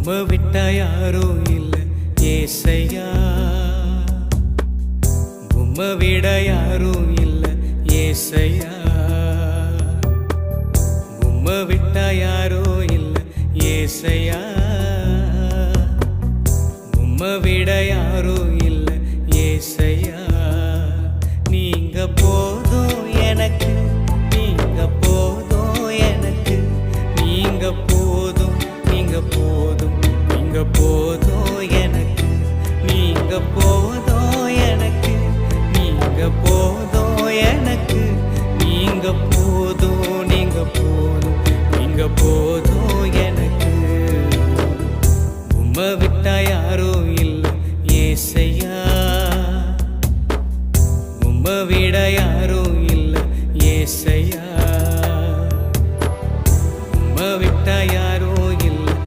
உம்மை விட்டா யாரும் இல்ல ஏசையா, உம்மை விட யாரும் இல்ல ஏசையா, உம்மை விட்டா யாரும் இல்ல ஏசையா, உம்மை விட யாரும் இல்ல ஏசையா.